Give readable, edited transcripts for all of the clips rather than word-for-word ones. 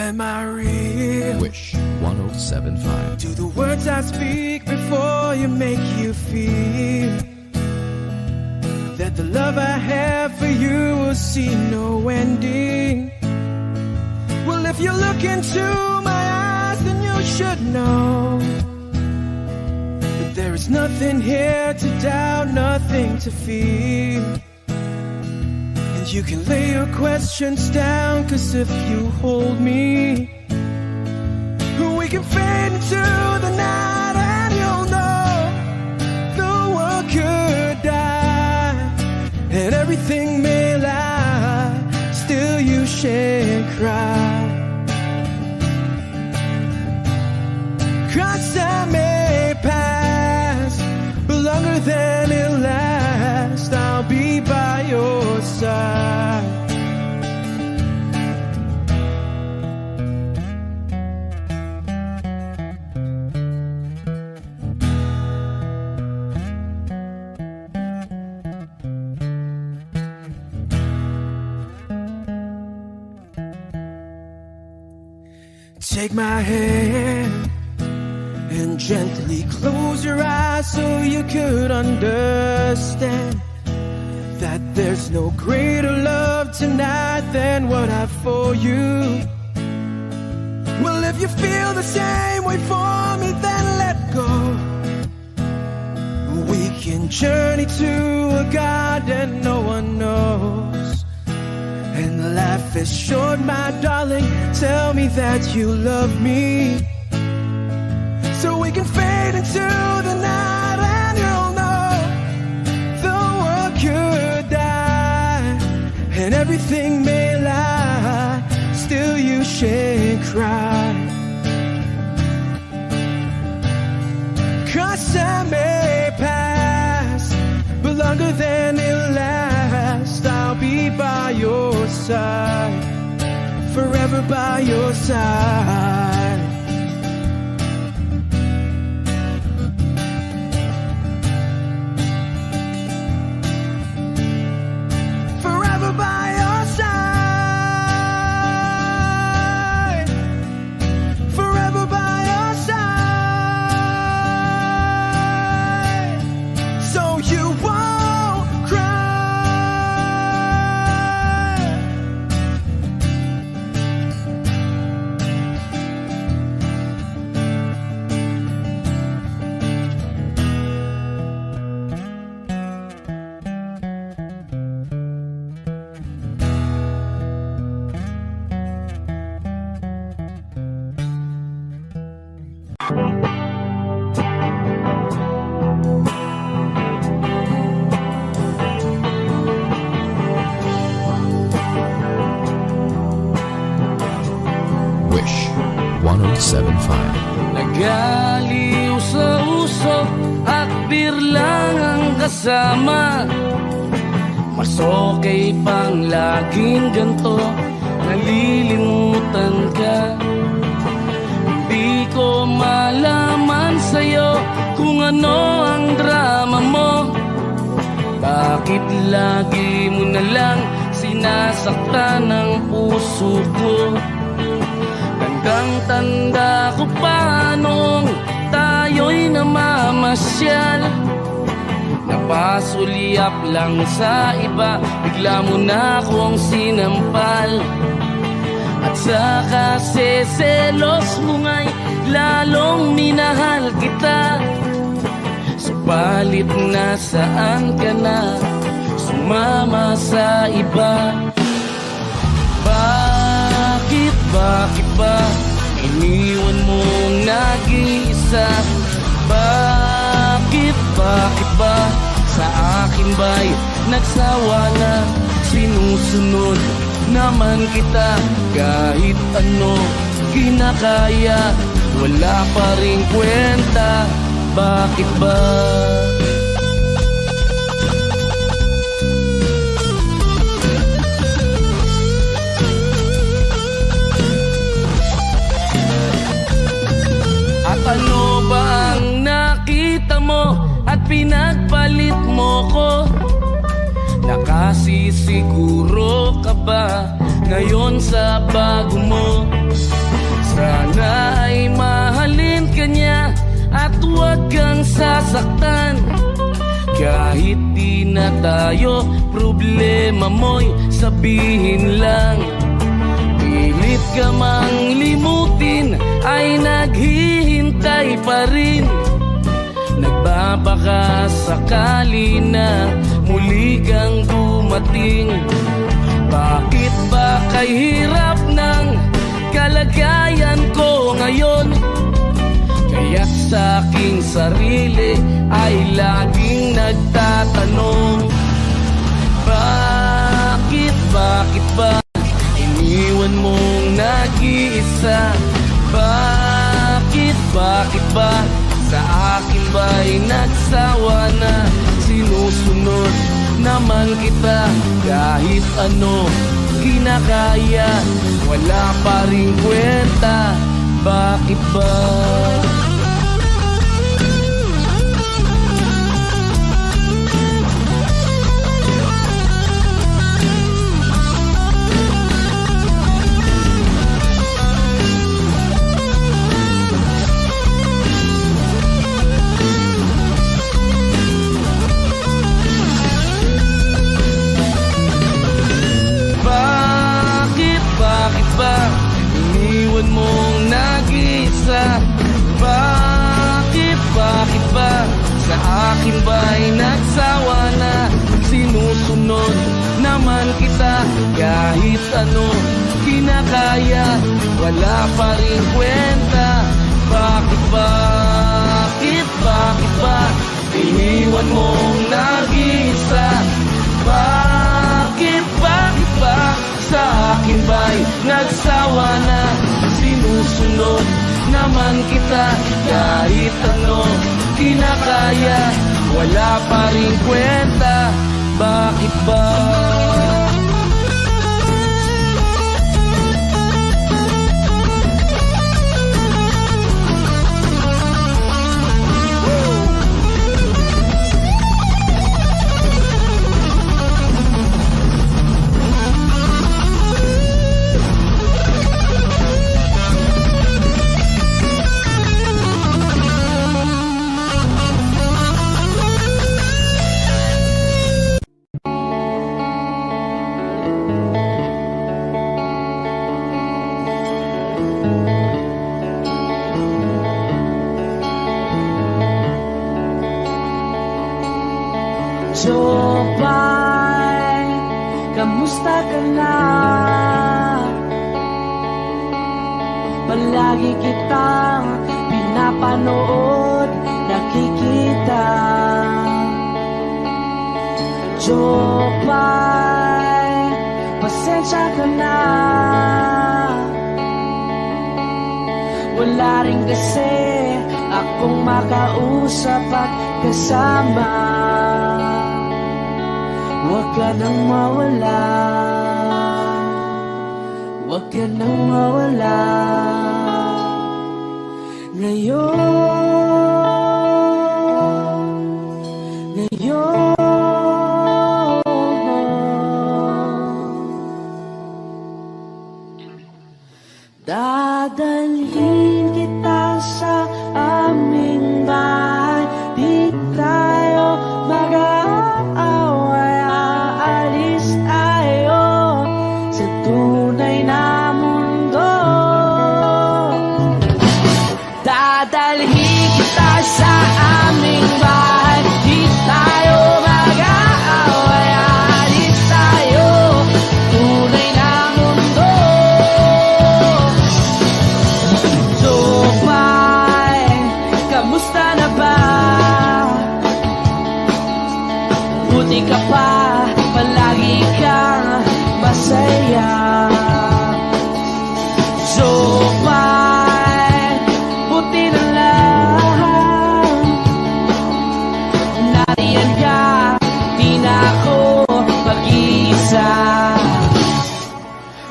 Am I real? Wish 107.5. Do the words I speak before you make you feel that the love I have for you will see no ending? Well, if you look into my eyes, then you should know that there is nothing here to doubt, nothing to feel. And you can lay your questions down, 'cause if you hold me, we can fade into the night and you'll know the world could die and everything may lie, still you shan't cry. 'Cause time may pass, but longer than it'll last, I'll be by your side. Take my hand and gently close your eyes so you could understand that there's no greater love tonight than what I've for you. Well, if you feel the same way for me, then let go. We can journey to a garden no one knows. And life is short, my darling, tell me that you love me, so we can fade into the night and you'll know the world could die and everything may lie, still you shan't cry. 'Cause time may pass, but longer than it'll last, I'll be by your side, forever by your side. Forever by your side, forever by your side, so you won't cry. Wish 107.5. Nagaliw sa uso at birlang ang kasama, mas okay pang laging ganto, nalilimutan ka. Hindi ko malaman sa'yo kung ano ang drama mo. Bakit lagi mo na lang sinasaktan ang puso ko? Tandang-tanda ko pa nung tayo'y namamasyal, napasulyap lang sa iba, bigla mo na akong sinampal. At saka seselos mo nga'y lalong minahal kita, subalit nasaan ka na, sumama sa iba. Bakit ba iniwan mong nag-iisa? Bakit ba sa akin ba'y nagsawa na? Sinusunod naman kita kahit ano kinakaya, wala pa ring kwenta. Bakit ba? Ano ba ang nakita mo at pinagpalit mo ko? Nakasisiguro ka ba ngayon sa bago mo. Sana ay mahalin ka niya at huwag kang sasaktan. Kahit di na tayo, problema mo'y sabihin lang. Pilit ka mang limutin, ay naghihintay pa rin. Nagbabaka sakali na muli kang dumating. Bakit ba kay hirap ng kalagayan ko ngayon? Kaya sa aking sarili ay laging nagtatanong, bakit ba iniwan mong nag-iisa? Bakit ba sa akin ba'y nagsawa na? Sinusunod naman kita kahit ano kinakaya, wala pa rin kwenta. Bakit ba? Bakit ba iniwan mong nag-iisa? Bakit ba sa akin ba'y nagsawa na? Sinusunod naman kita kahit ano kinakaya, wala pa rin kwenta. Bakit ba iniwan mong nag-iisa? Bakit ba sa akin ba'y nagsawa na? Sinusunod naman kita kahit ano kinakaya, wala pa rin kwenta. Bakit ba? Jopay, kamusta ka na? Palagi kitang pinapanood, nakikita. Jopay, pasensya ka na. Wala rin kasi akong makausap at kasama. Huwag ka nang mawala, huwag ka nang mawala. Ngayon dadalhin kita sa aming bahay. Di tayo mag-aaway, aalis tayo sa tunay na mundo. Dadalhin kita sa aming bahay. Di tayo mag-aaway, aalis tayo tunay na mundo. Jopay, kamusta na ba? Buti ka pa, palagi kang masaya. Jopay, buti na lang nariyan ka, di na ako mag-iisa.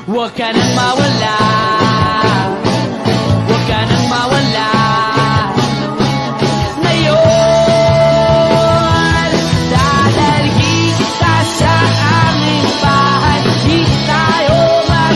Huwag ka nang mawala, huwag ka nang mawala. Ngayon dadalhin kita sa aming bahay. Di tayo mag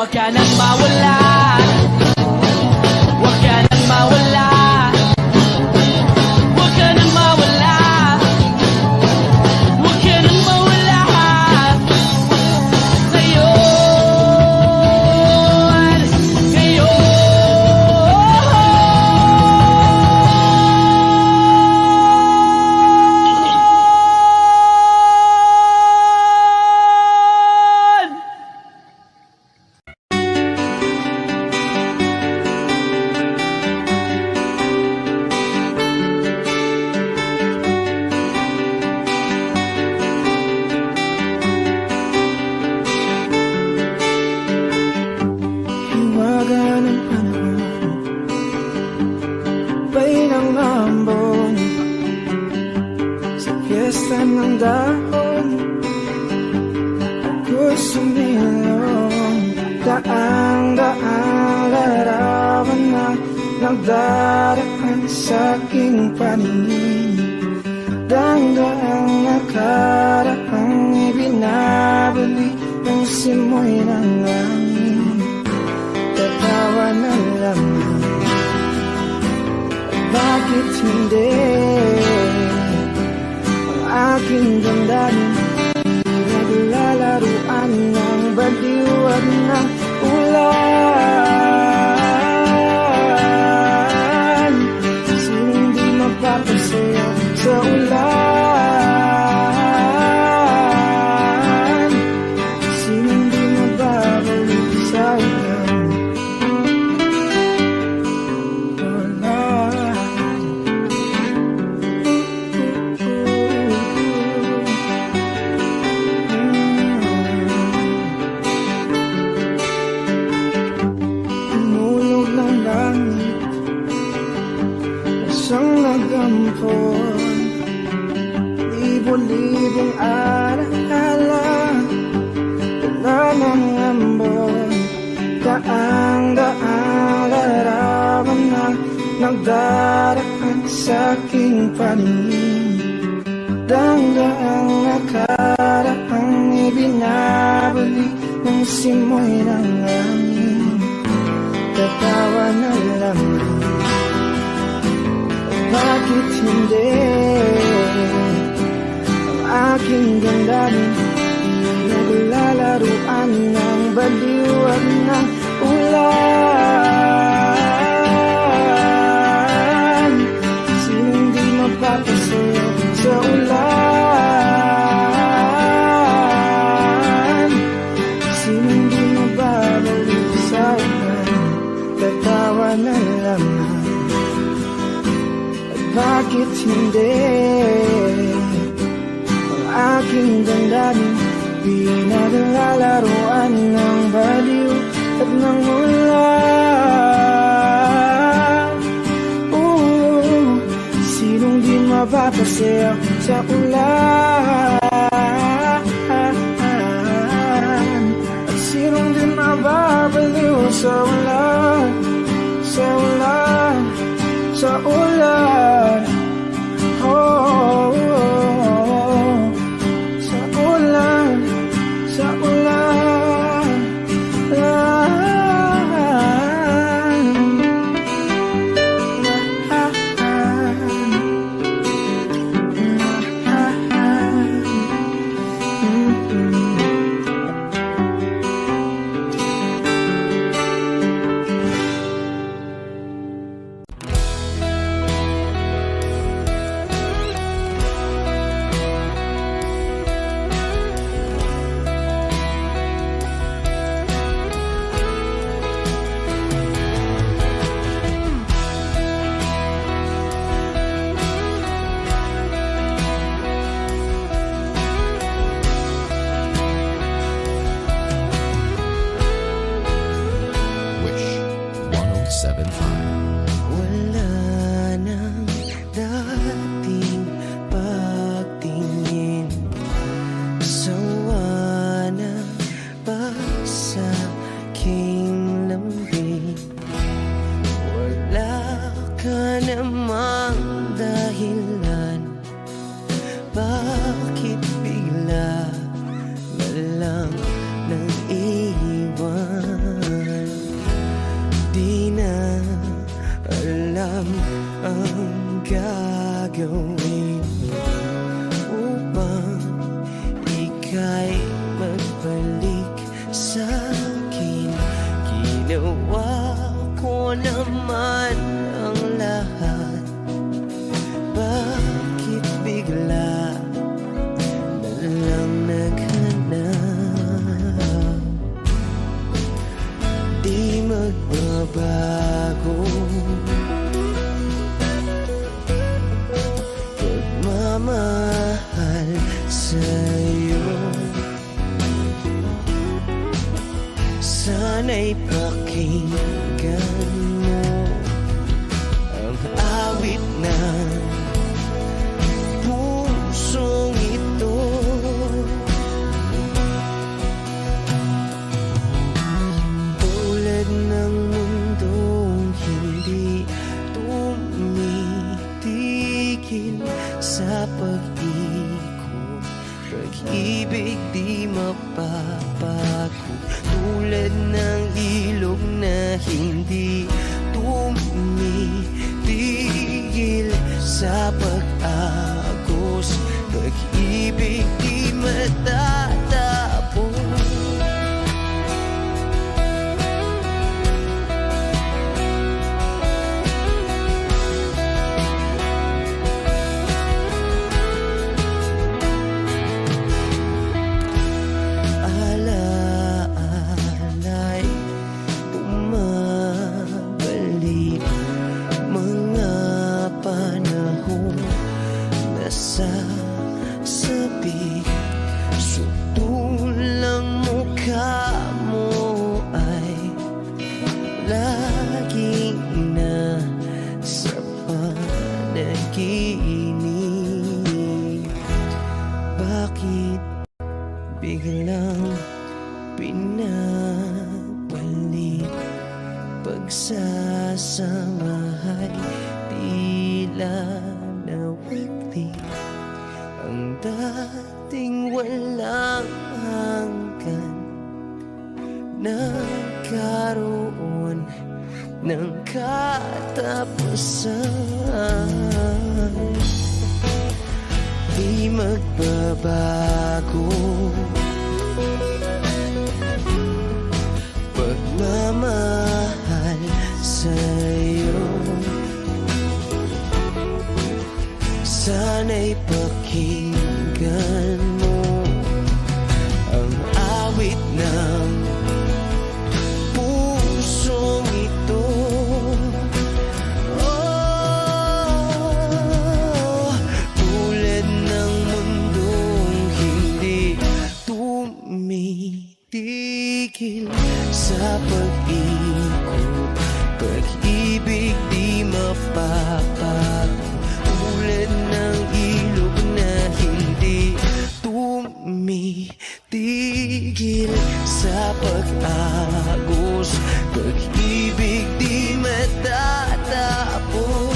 Huwag ka nang mawala, huwag ka nang mawala, huwag ka nang mawala, huwag ka nang mawala. Ngayon, Hiwaga ng panahon, bay ng ambon, sa piyesta ng dahon, ako'y sumilong. Daang-daang larawan na nagdaraan sa aking paningin. Daang-daang nakaraang ibinabalik ng simoy ng langit. Tatawa na lamang, bakit hindi ang aking damdamin naglalaruan ng baliwag ng ulan? Sinong di mapapasaya sa ulan? Sinong di mababalik sa ulan? Isang nagampon, libo-libong alaala, dala ng ambon, daang-daang larawan na nagdaraan sa aking paningin. Daang-daang nakaraang ibinabalik ng simoy ng langit. Tatawa na lamang, bakit hindi ang aking damdamin naglalaruan ng baliwag ng ulan? Sinong di mapapasaya sa ulan? Sinong di mababalik sa ulan? Tatawa na lamang, bakit hindi ang aking damdamin pinaglalaruan ng baliw at ng ulan? Sinong di mapapasaya sa ulan? At sinong di mababaliw sa ulan? Sa ulan, sa ulan, oh, sa ulan, sa ulan, Sana'y pakinggan mo ang awit ng pusong ito. Tulad ng mundong hindi tumitigil sa pag-ikot, pag-ibig di mapapago. Tulad ng ilog na hindi tumitigil sa pag-agos, pag-ibig di matatapos. Alaala'y bumabalik, mga panahon na sasabi. Sutulang mukha mo ay laging nasa panaginip. Bakit biglang pinabalik? Pagsasamahay tila nawagli, ang dating walang hanggan nagkaroon ng katapusan. Di magbabago pagmamahal sa'yo. Sana'y pakinggan mo ang awit ng pusong ito. Oh, tulad ng mundong hindi tumitigil sa pag-ikot, pag-ibig di mapapago. Tulad ng ilog na hindi tumitigil sa pag-agos, pag-ibig di matatapos.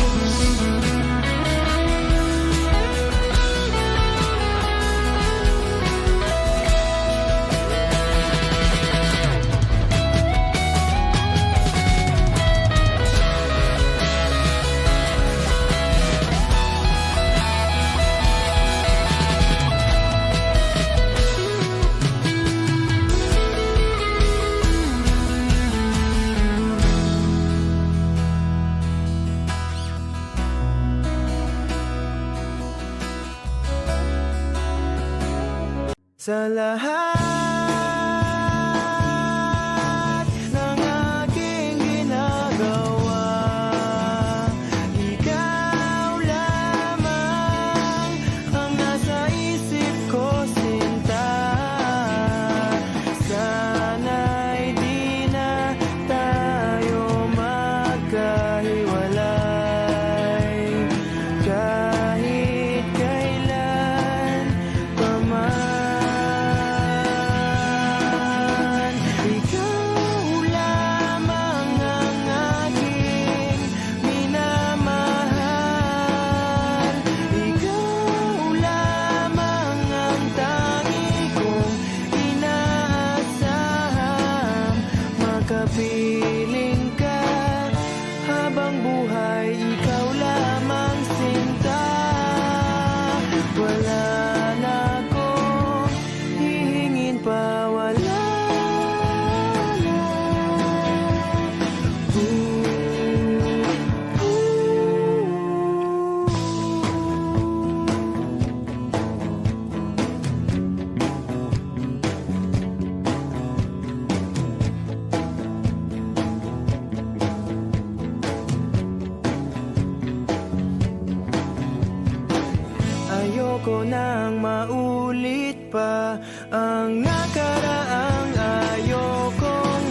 Sa lahat ng aking ginagawa, ikaw lamang ang nasa isip ko, sinta. Sana'y di na tayo magkahiwalay, kahit kailan pa man. Kapiling ka habang buhay, ikaw lamang, sinta. Wala na akong hihingin pa, wala na. Ayoko nang maulit pa ang nakaraang ayokong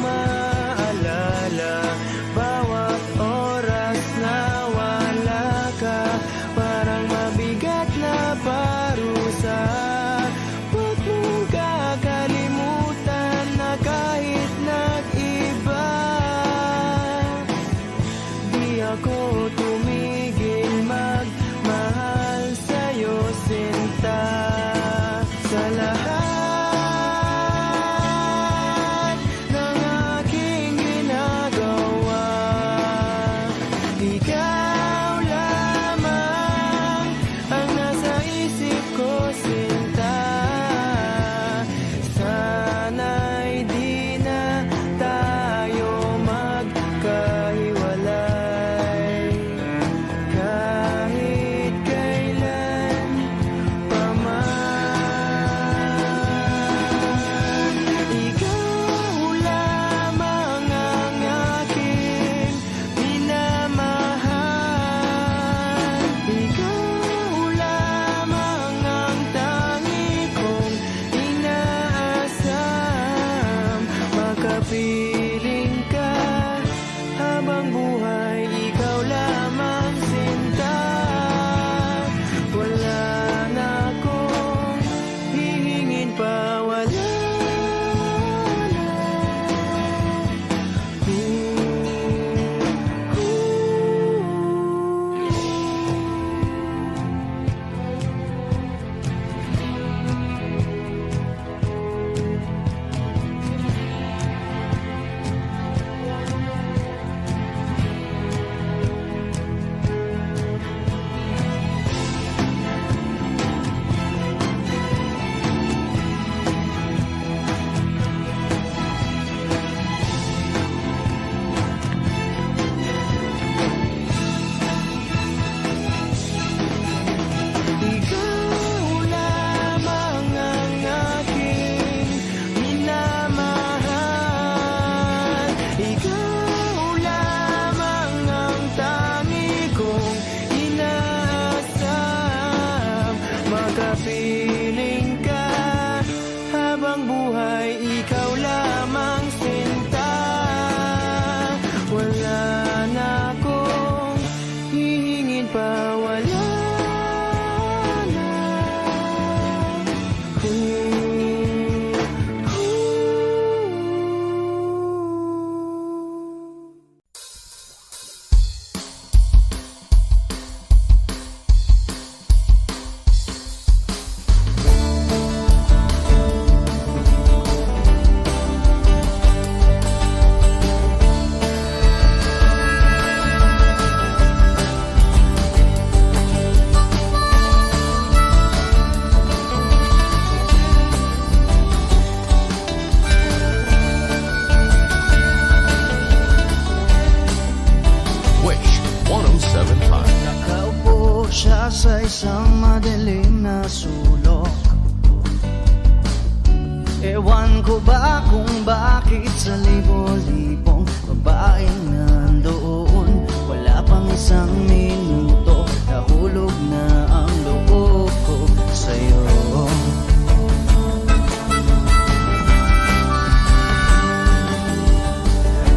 Ewan ko ba kung bakit sa libo-libong babaeng nandoon, wala pang isang minuto, nahulog na ang loob ko sa'yo.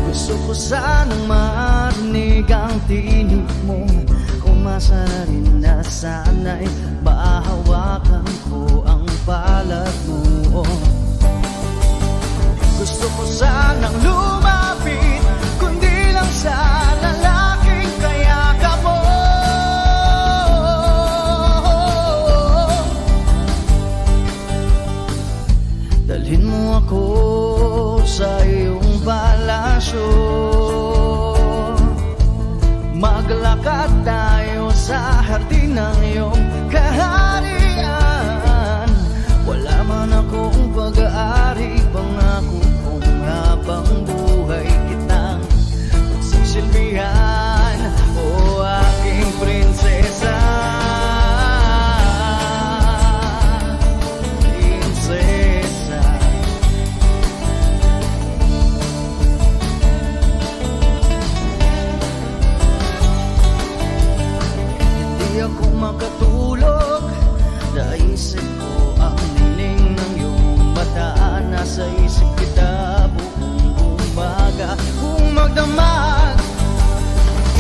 Gusto ko sanang marinig ang tinig mo, umasa na rin na sana'y mahawakan ko ang palad mo. Gusto ko sanang lumapit, kundi lang sa lalaking kayakap mo. Dalhin mo ako sa iyong palasyo, maglakad tayo sa hardin ng iyong kaharian. Wala man akong pag-aari, pangako kong habang buhay kitang pagsisilbihan, o aking prinsesa. Prinsesa. Hindi ako makatulog, naisip ko ang nining ng iyong mata. Nasa isip kita buong umaga, kung magdamag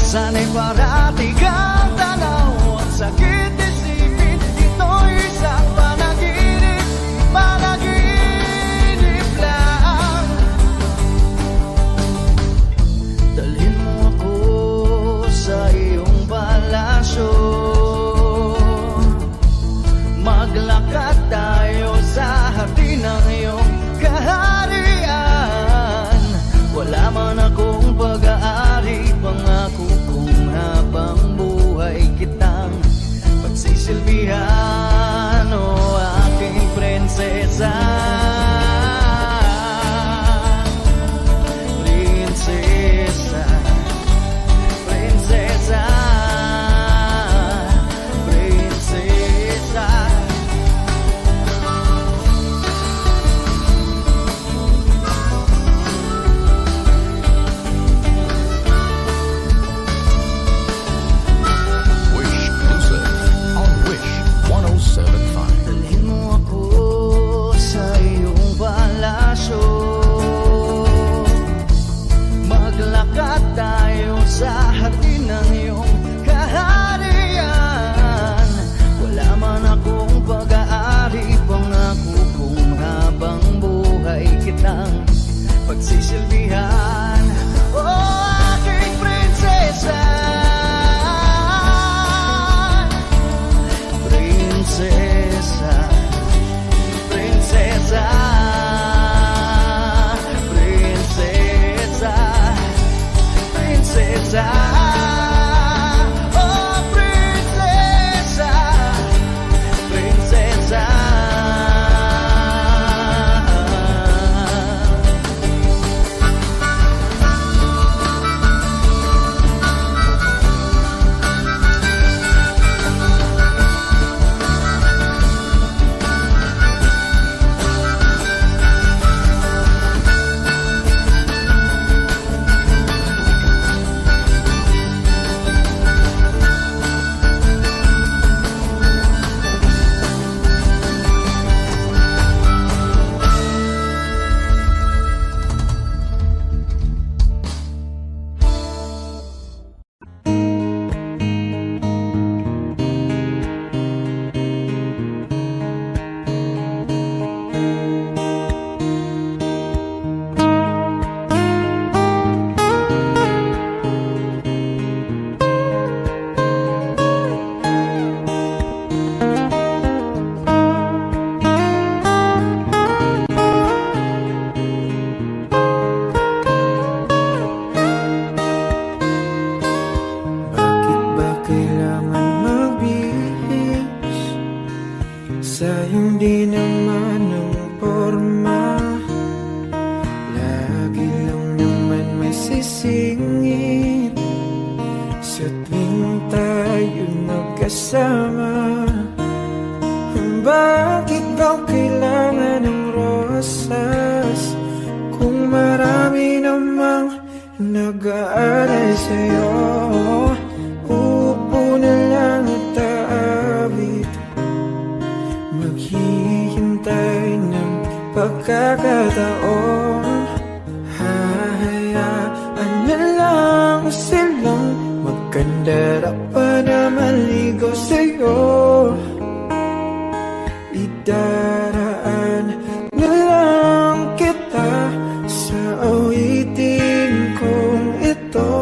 sana'y parati kang tanaw. Ang sakit isipin, ito'y isang panaginip, panaginip lang. Dalhin mo ako sa iyong palasyo, maglakad tayo sa hardin ng iyong kaharian. Wala man akong pag-aari, pangako kong habang buhay kitang pagsisilbihan, o aking prinsesa. Prinsesa. Prinsesa. Prinsesa. Wish Music on Wish 107.5. Dalhin mo ako sa iyong palasyo, maglakad tayo sa hardin ng iyong kaharian. Wala man akong pag-aari, pangako kong habang buhay kitang pagsisilbihan, o aking prinsesa. Prinsesa. Prinsesa. Prinsesa. Prinsesa. Oh, prinsesa. Prinsesa. Sayang di naman ang porma, lagi lang naman may sisingit sa tuwing tayo magkasama. Bakit ba kailangan ng rosas? mag-aalay sa'yo. Uupo na lang at aawit, maghihintay ng pagkakataon. Hahayaan na lang silang magkandara pa na maligaw sa'yo. Idaraan na lang kita sa awitin kong ito.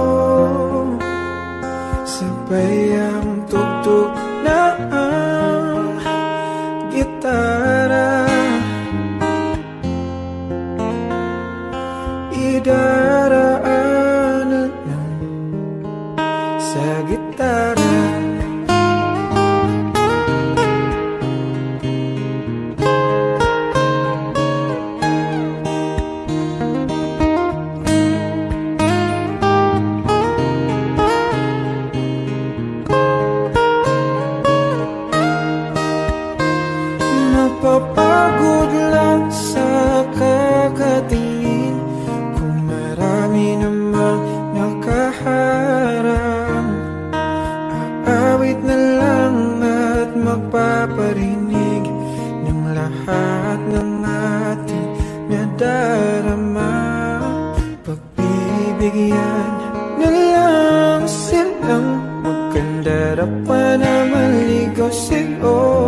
Sabay ang tugtog na ang gitara. Idaraan na lang sa gitara. Napapagod lang sa kakatingin kung marami namang nakaharang. Aawit na lang at magpaparinig ng lahat ng ating nadarama. Pagbibigyan na lang silang magkandara pa na maligaw sa'yo.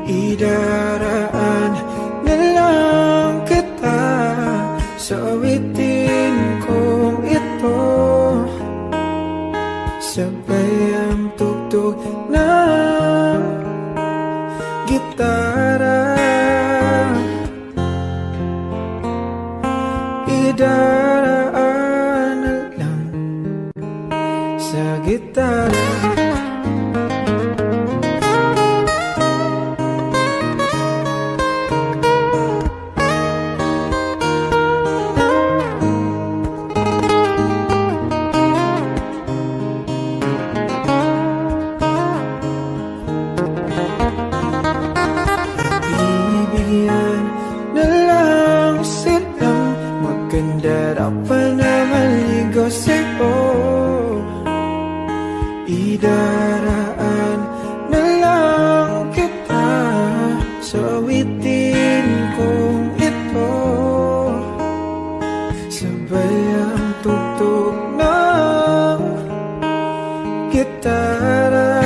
Idaraan na lang kita sa awitin kong ito. Sabay ang tugtog ng gitara. Idaraan na lang sa gitara. Bibigyan na lang silang magkandara pa na maligaw sa'yo. Idaraan na lang kita sa awitin kong ito. Sabay ang tugtog ng gitara.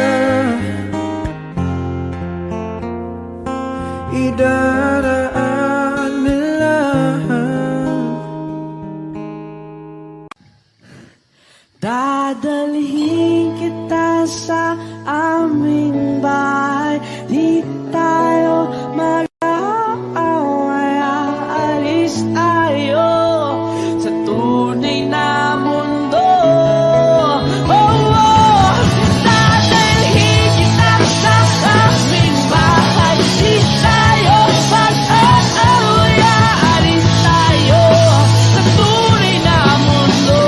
Idaraan na lang. Dadalhin kita sa aming bahay, di tayo mag-aaway. Aalis tayo sa tunay na mundo. Oh, oh. Dadalhin kita sa aming bahay, di tayo mag-aaway. Aalis tayo sa tunay na mundo.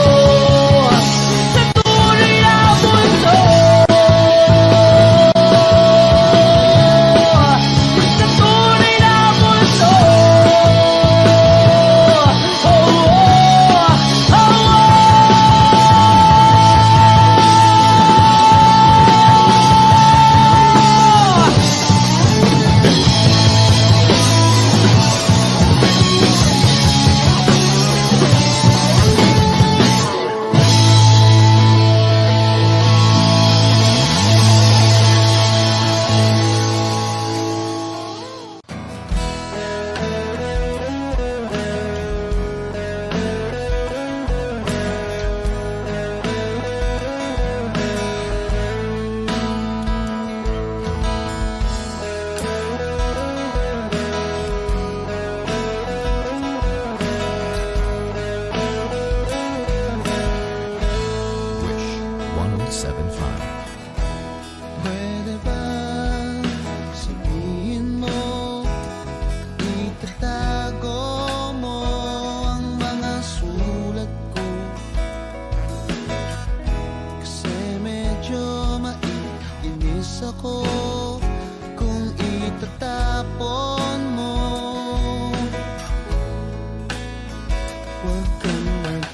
Wish 1075. Pwede ba sabihin mo, itatago mo ang mga sulat ko? Kasi medyo maiinis ako kung itatapon mo. Huwag kang mag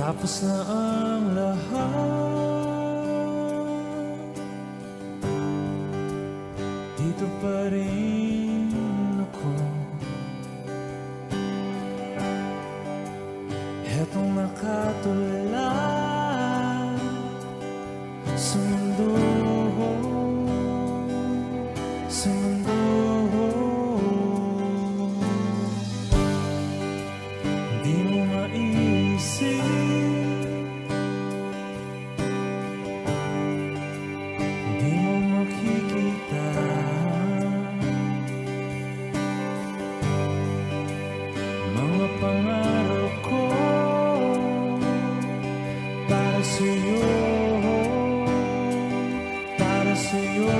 Tapos na ang lahat, dito pa rin ako. Hetong nakatulala sa mundo, sa mundo. Di mo maisip, di mo makikita mga pangarap ko para sa'yo, para sa'yo.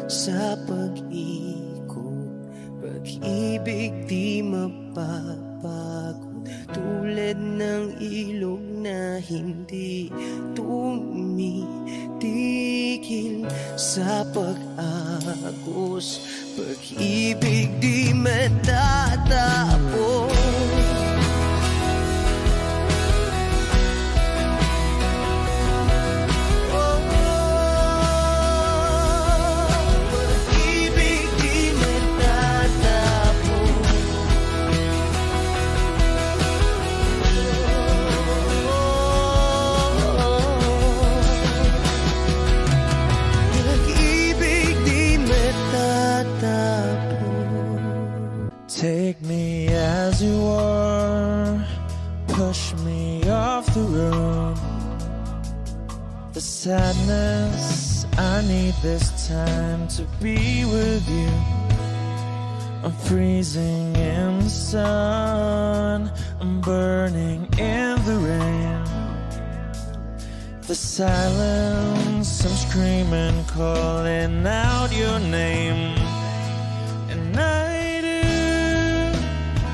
Sa pag-ikot, pag-ibig di mapapagod, tulad ng ilog na hindi tumitigil sa pag-agos, pag-ibig di matatapos. Take sadness, I need this time to be with you. I'm freezing in the sun, I'm burning in the rain. The silence, I'm screaming, calling out your name. And I do,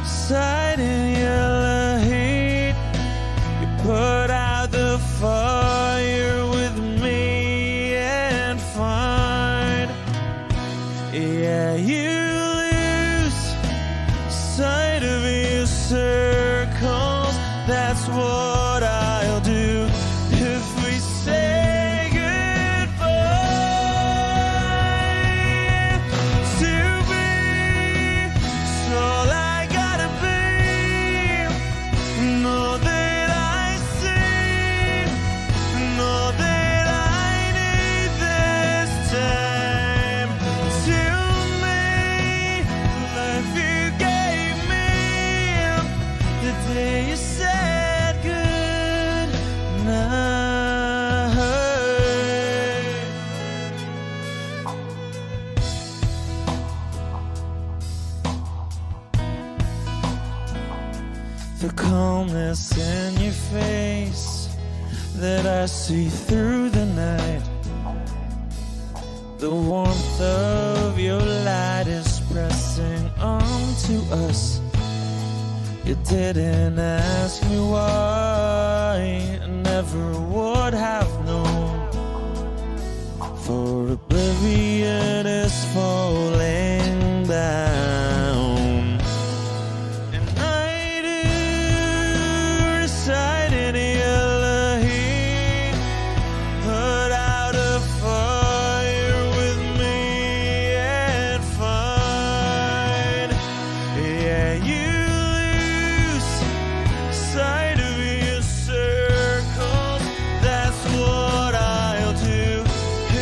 sight in yellow heat. You put out the fire with me and find, yeah, you lose sight of your circles. That's what I'll do if we say goodbye. To be, it's all I gotta be. Know that I see, know that I need this time. To me, life you gave me the day you said good night. The calmness in your face that I see through the night. The warmth of your light is pressing onto us. You didn't ask me why, I never would have known. For oblivion is falling down. And I do recite in yellow heat. Put out a fire with me and find, yeah, you lose sight of your circles. That's what I'll do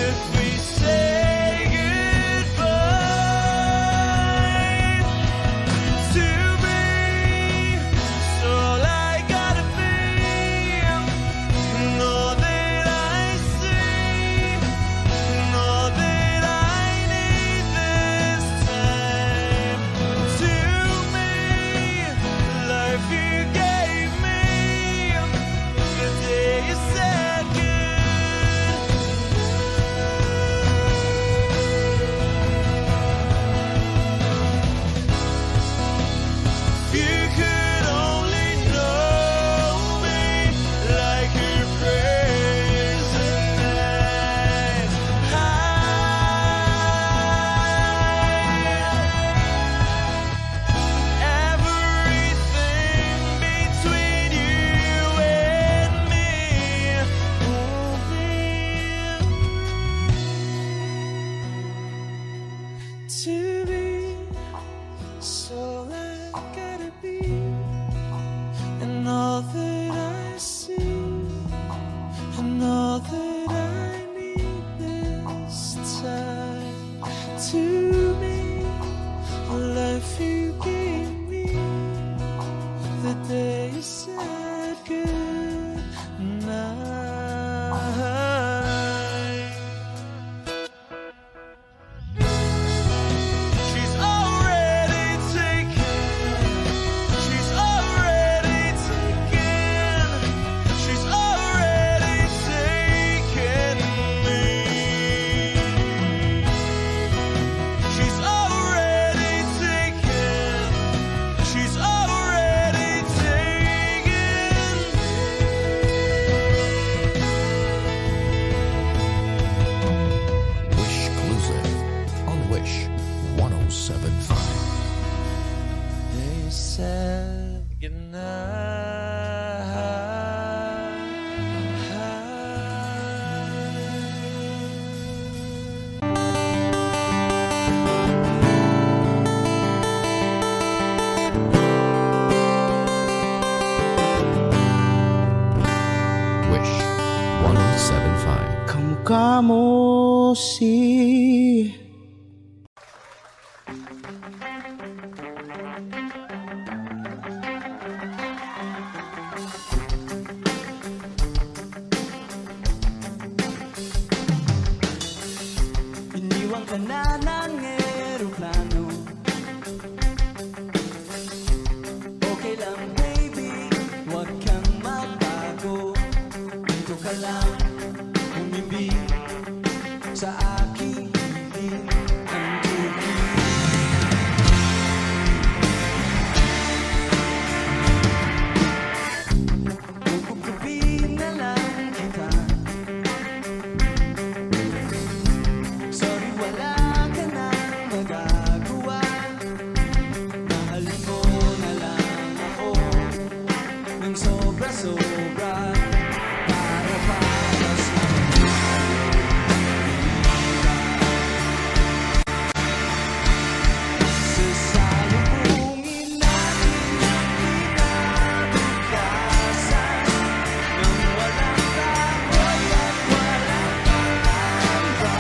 if we say goodbye. To be, it's all I gotta be. Know that I see, know that I need this time. To me, life you gave me the day you said good. If you could only know me like your prayers at night. Everything between you and me won't be to be. So I gotta be, and all that I see, and all that I need this time. To me, a life you gave me the day you said good night. She's already taken. She's already taken. She's already taken me. Sumakay ka na ng eroplano. Okay lang baby, huwag kang magbago. Dito ka lang umibig sa aking piling ang tubig. Kukupin na lang kita. Sorry, wala ka nang magagawa. Mahalin mo na lang ako ng sobra-sobra. Para sa sasalubungin natin ang kinabukasan nang walang takot at walang pangamba.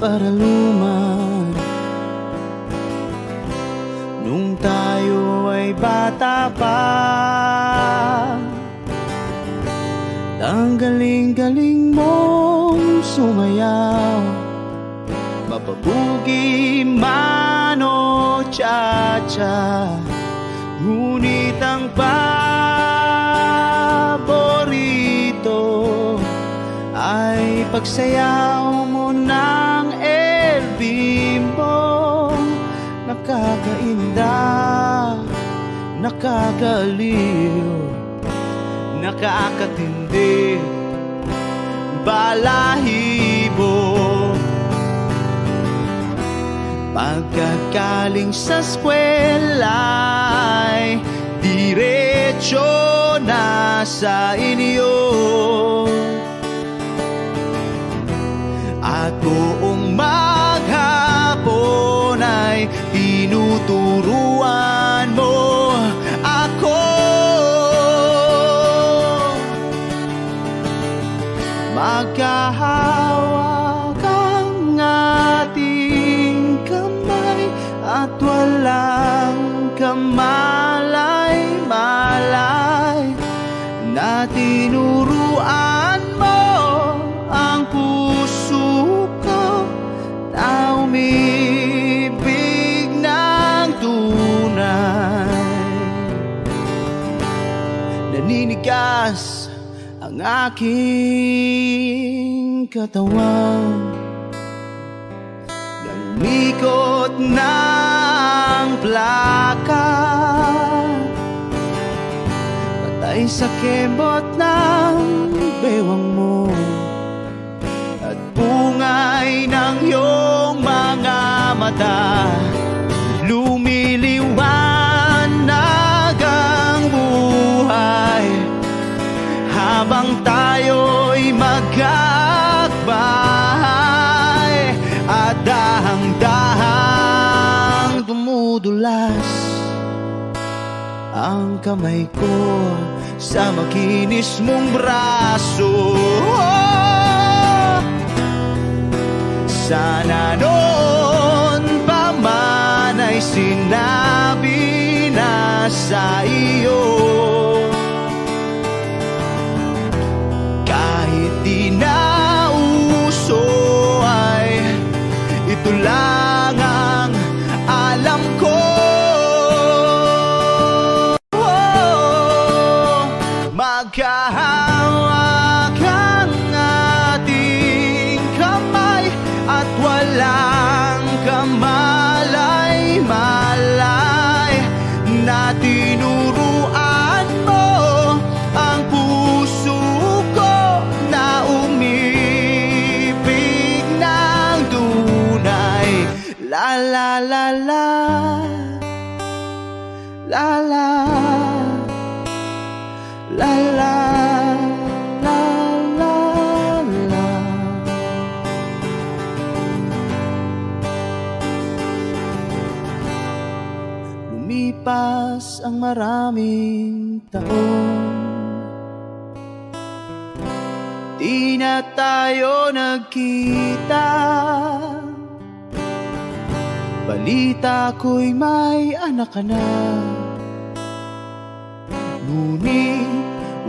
paraluman. Nung tayo ay bata pa, ang galing-galing mong sumayaw, mapabugi man o cha-cha. Ngunit ang paborito ay pagsayaw mo ng LB mo. Nakakainda, nakakaliw, nakakatindi, balahibo. Pagkagaling sa eskwela'y diretso na sa inyo, at buong maghapon ay tinuturuan mo ako. Magkahawak ang ating kamay at walang kamalay-malay, na tinuruan mo ang puso ko na umibig ng tunay. Naninigas ang aking katawan ng mikot ng plaka, patay sa kembot ng bewang mo at bungay ng iyong mga mata. Lumiliwanag ang buhay habang tayo'y magkakbahay, at dahang-dahang dumudulas ang kamay ko sa makinis mong braso. Sana noon pa man ay sinabi na sa iyo, kahit di na uso ay ito lang ang alam ko. Magkahawak ang ating kamay at walang kamalay-malay, na tinuruan mo ang puso ko na umibig ng tunay. La la la la, la la, la la, la la, la. Lumipas ang maraming taon, di na tayo nagkita. Balita ko'y may anak ka na, ngunit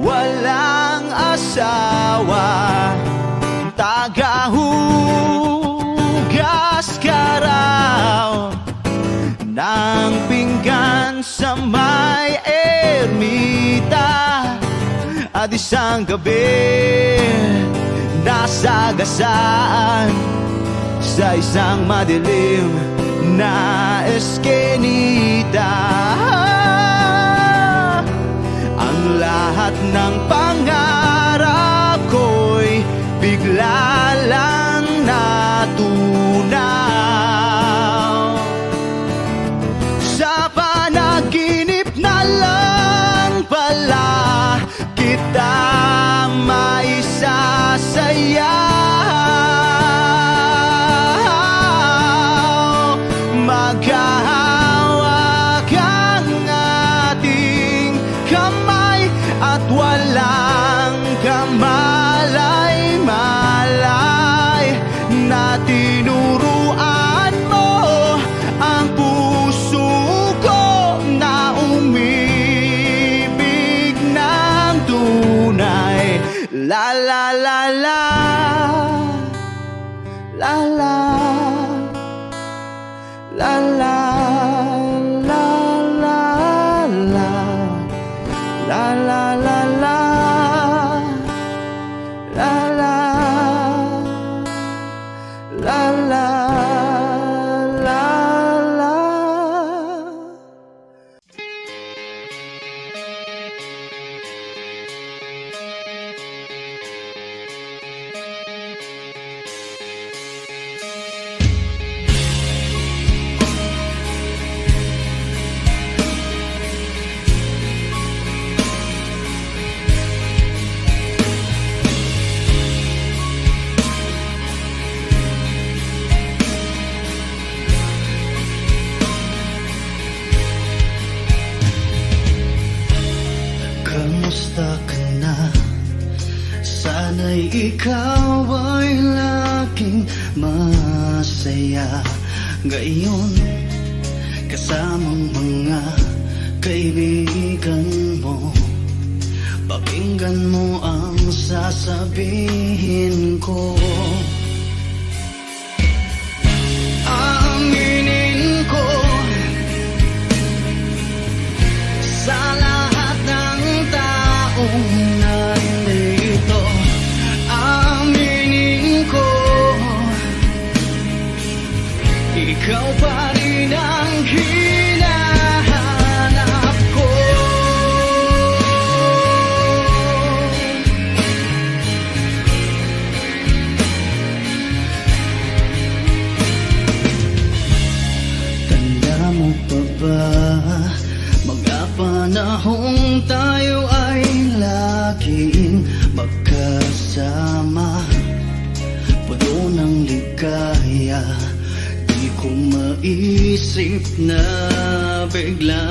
walang asawa. Tagahugas ka raw ng pinggan sa may ermita, at isang gabi nasagasaan sa isang madilim na eskenita. Ang lahat ng pangarap ko'y bigla lang natunaw. Sa panaginip na lang pala kita maisasayaw. Magkahawak ang la la la la la la la la la la la la la la la la la la la la. Kamusta ka na? Sana'y ikaw ay laging masaya ngayon, kasamang mga kaibigan mo. Pakinggan mo ang sasabihin ko. Aminin ko sa lahat ng taong nandito. Aminin ko, ikaw pa rin ang hinahanap ko. Tanda mo pa ba mga panahong tayo ay laging magkasama, puno ng ligaya? Di ko maisip na bigla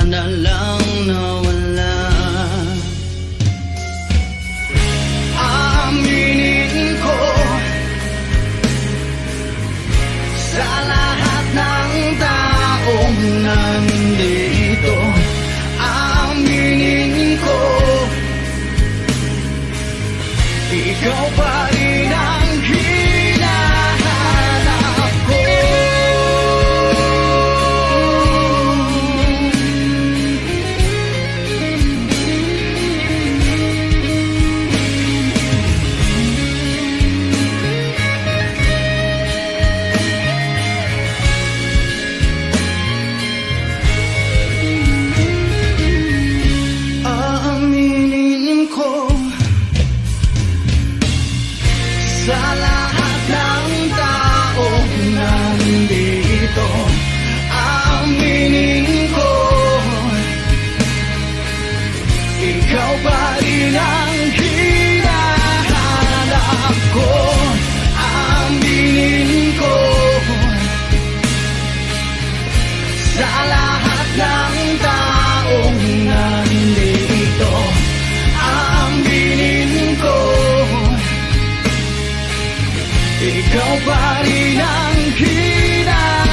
na lang nawala. Aminin ko sa lahat ng taong nandito. Aminin ko, ikaw pa rin ang hinahanap ko. Aminin ko sa lahat ng taong nandito. Aminin ko, ikaw pa rin ang hinahanap ko. Aminin ko sa lahat ng taong nandito. Aminin ko, ikaw pa rin ang hinahanap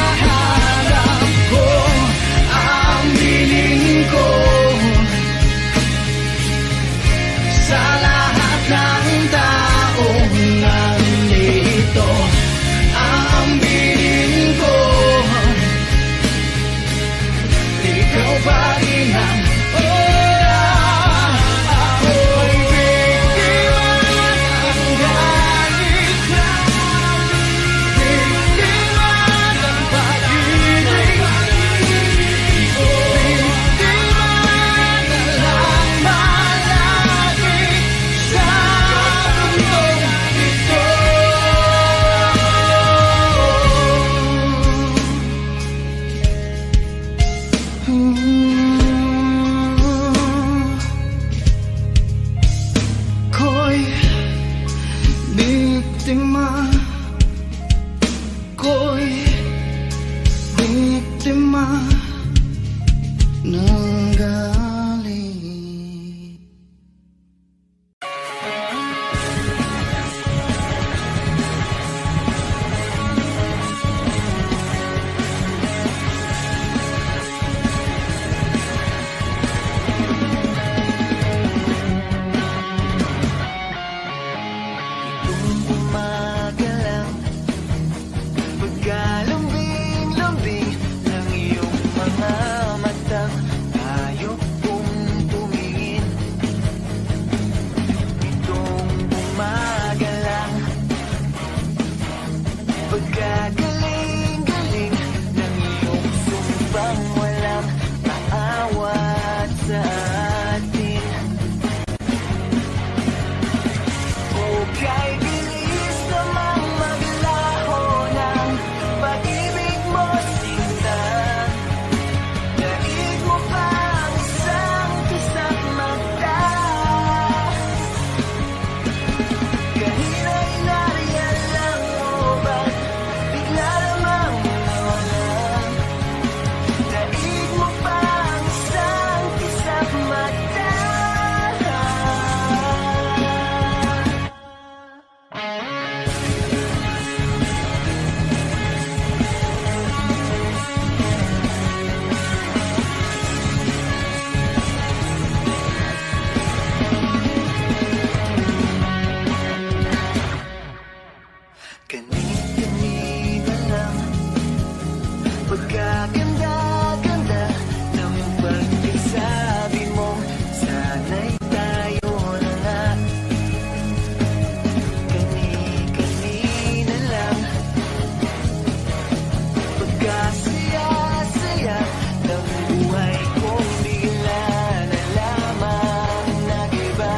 ko. Aminin ko sa lahat ng taong nandito. Aminin ko, ikaw pa rin ang ako'y biktima ng galit na, biktima ng pag-ibig, biktima na lang malagi sa mundong ito. Ko'y biktima, ko'y biktima ng galit. hayop kong tumingin. Itong umaga lang, pagkagaling-galing ng iyong sumbang walang maawat sa atin. Okay, bilis namang maglaho ng pag-ibig mo, sinta. Daig mo pa ang isang kisap mata. Kanina'y nariyan lang mo, ba't bigla namang nawala? Daig mo pa ang isang kisap mata. Kani-kanina lang, pagkaganda-ganda ng pagkasabi mo, sana'y tayo na nga. Kani-kanina lang, pagkasaya-saya ng buhay kong bigla na lamang nag-iba.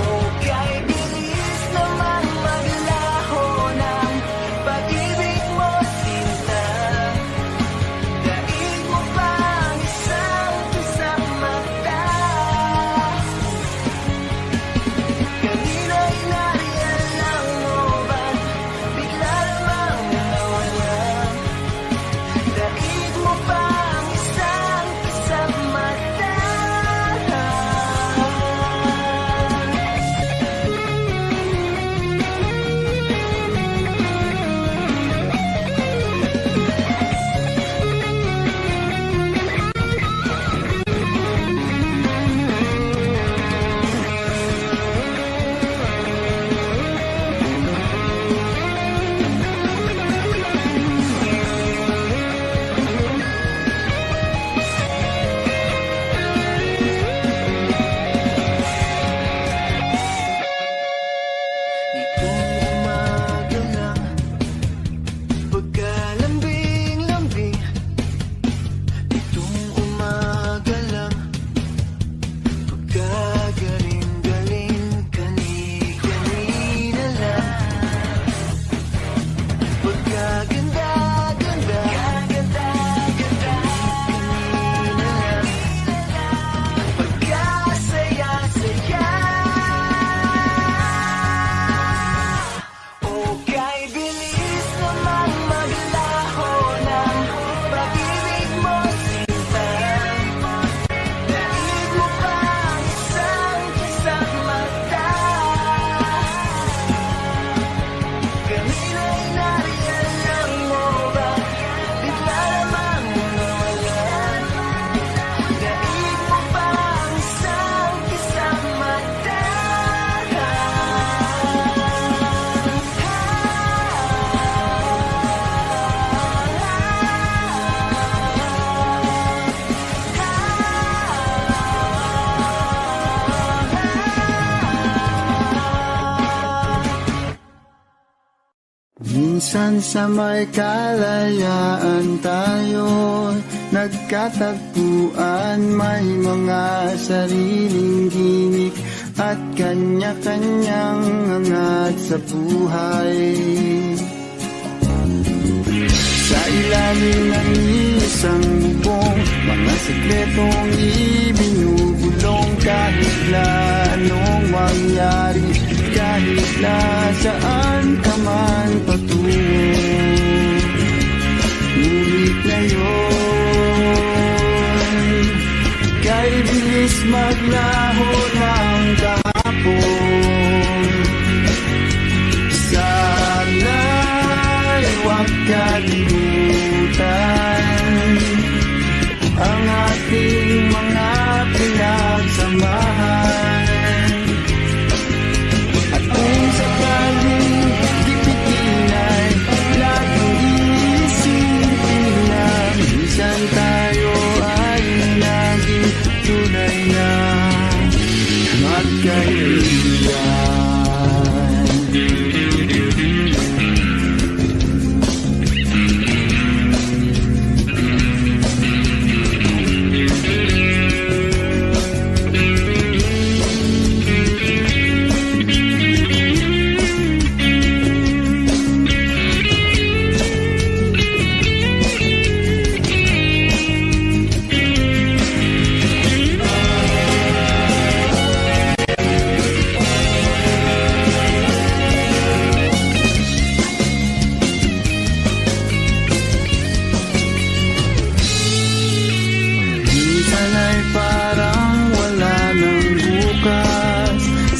Okay, bilis naman maglaho ng pag-ibig mo, sinta. Daig mo pa ang isang kisap mata. Kanina'y nariyan lang mo, ba't bigla namang nawala? Daig mo pa ang isang kisap mata. Nitong umaga lang, pagkalambing-lambing. Nitong umaga lang, pagkagaling-galing. Kani-kanina lang, pagkaganda-ganda. Kani-kanina lang, pagkasaya-saya. Okay, bilis namang maglaho ng pag-ibig mo, sinta. Daig mo pa ang isang kisap mata. Kanina'y nariyan lang mo, ba't bigla namang nawala? Daig mo pa ang isang kisap mata. Minsan sa may kalayaan tayo nagkatagpuan, may mga sariling gimik at kanya-kanyang angat sa buhay. Sa ilalim ng isang bubong, mga sikretong ibinubulong, kahit na anong mangyari, kahit na saan ka man patungo. Ngunit ngayon, kay bilis maglaho ng kahapon. Sana'y huwag kalimutan ang ating mga pinagsamahan. At kung sakaling di pitinay, laging iisipin na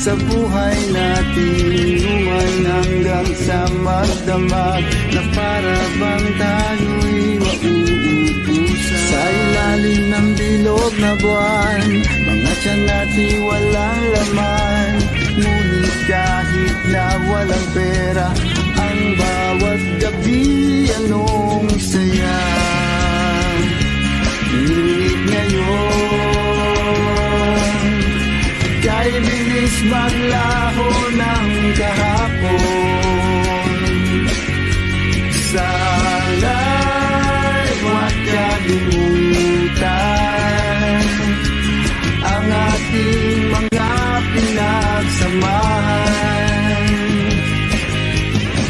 sa buhay natin, umay hanggang sa magdamag, na para bang tayo'y mauubusan. Sa ilalim ng bilog na buwan, mga tiyan natin walang laman, ngunit kahit na walang pera, ang bawat gabi anong saya. Ngunit ngayon, kay bilis maglaho ng kahapon. Sana'y huwag kalimutan ang ating mga pinagsamahan.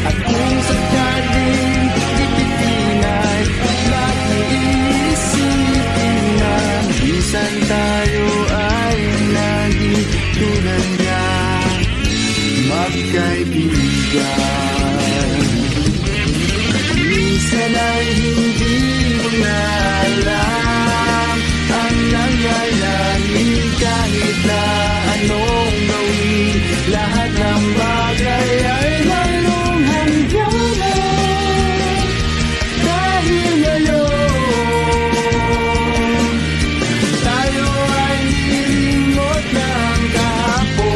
At kung sakaling ipitin ay laging iisipin na minsan tayo ay naging tunay na magkaibigan. Minsan ay hindi mo na alam ang nangyayari, kahit na anong gawin, lahat ng bagay ay lalong hangganan. Dahil ngayon, tayo ay nilingot ng kahapon.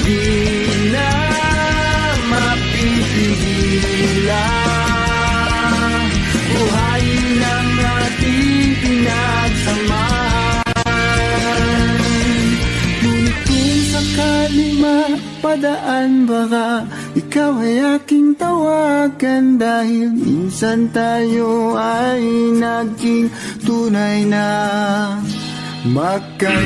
Di na mapipigilan, buhayin ang ating pinagsamahan. Ngunit kung sakaling mapadaan, baka ikaw ay aking tawagan, dahil minsan tayo ay naging tunay na magkaibigan.